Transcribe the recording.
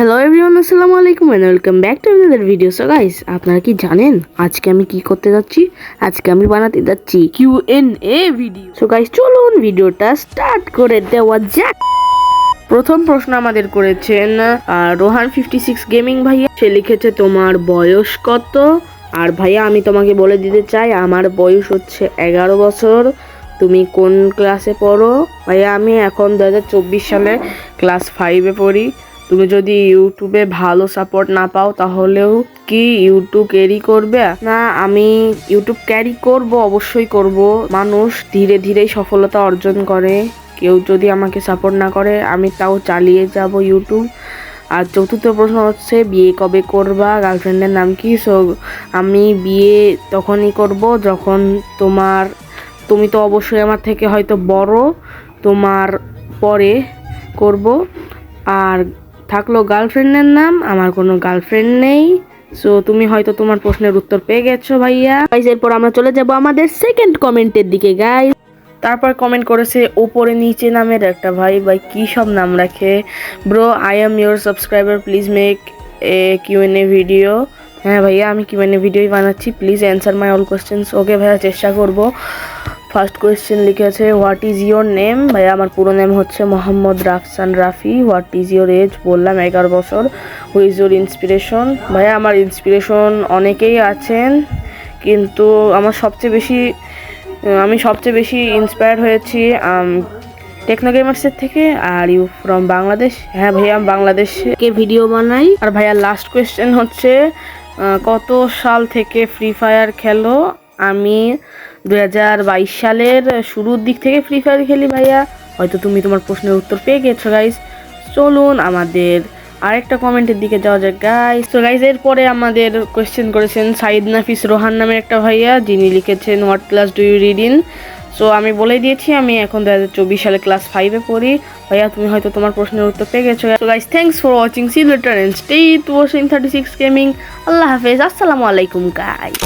Hello everyone, আসসালামু আলাইকুম and welcome back to another video. So guys, আপনারা কি জানেন আজকে আমি কি করতে যাচ্ছি? আজকে আমি বানাতে যাচ্ছি Q&A ভিডিও। সো গাইস, চলুন ভিডিওটা স্টার্ট করে দেওয়া যাক। প্রথম প্রশ্ন আমাদের করেছেন রোহান 56 গেমিং ভাইয়া। সে লিখেছে, তোমার বয়স কত? আর ভাইয়া, আমি তোমাকে বলে দিতে চাই আমার বয়স হচ্ছে 11 বছর। তুমি কোন ক্লাসে পড়ো? ভাইয়া, আমি এখন 2024 সালে ক্লাস 5-এ পড়ি। তুমি যদি ইউটিউবে ভালো সাপোর্ট না পাও তাহলেও কি ইউটিউব ক্যারি করবে? না, আমি ইউটিউব ক্যারি করব, অবশ্যই করব। মানুষ ধীরে ধীরেই সফলতা অর্জন করে। কেউ যদি আমাকে সাপোর্ট না করে আমি তাও চালিয়ে যাব ইউটিউব। আর চতুর্থ প্রশ্ন হচ্ছে, বিয়ে কবে করবা? গার্লফ্রেন্ডের নাম কি? সো আমি বিয়ে তখনই করব যখন তুমি তো অবশ্যই আমার থেকে হয়তো বড়, তোমার পরে করব। আর থাকলো গার্লফ্রেন্ডের নাম, আমার কোনো গার্লফ্রেন্ড নেই। সো তুমি হয়তো তোমার প্রশ্নের উত্তর পেয়ে গেছো ভাইয়া। গাইস, এরপর আমরা চলে যাব আমাদের সেকেন্ড কমেন্টের দিকে গাইস। তারপর কমেন্ট করেছে ওপরে নিচে নামের একটা ভাই কি সব নাম রাখে। Bro, I am your subscriber, please make a Q&A video. হ্যাঁ ভাইয়া, আমি Q&A ভিডিওই বানাচ্ছি, please answer my all questions. Okay ভাইয়া, চেষ্টা করব। ফার্স্ট কোয়েশ্চেন লিখেছে, হোয়াট ইজ ইয়োর নেম? ভাইয়া, আমার পুরো নেম হচ্ছে Mohammad Rafsan Rafi. What is your age? বললাম 11 বছর। Who is your inspiration? ভাইয়া, আমার ইন্সপিরেশন অনেকেই আছেন, কিন্তু আমি সবচেয়ে বেশি ইন্সপায়ার্ড হয়েছি টেকনো গেমার্সের থেকে। Are you from Bangladesh? হ্যাঁ ভাইয়া, আমি বাংলাদেশে ভিডিও বানাই। আর ভাইয়া, লাস্ট কোয়েশ্চেন হচ্ছে, কত সাল থেকে ফ্রি ফায়ার খেলো? আমি 2022 সালের শুরুর দিক থেকে ফ্রি ফায়ার খেলি ভাইয়া। হয়তো তুমি তোমার প্রশ্নের উত্তর পেয়ে গেছো গাইস। চলুন আমাদের আরেকটা কমেন্টের দিকে যাওয়া যাক গাইস। তো গাইস, এরপরে আমাদের কোয়েশ্চেন করেছেন সাইদ নাফিস রোহান নামের একটা ভাইয়া, যিনি লিখেছেন, what class do you read in? So আমি বলে দিয়েছি, আমি এখন 2024 সালে ক্লাস 5-এ পড়ি। ভাইয়া, তুমি হয়তো তোমার প্রশ্নের উত্তর পেয়ে গেছো। So guys, thanks for watching, see you later and stay watching 36 gaming. আল্লাহ হাফেজ, আসসালামু আলাইকুম গাইস।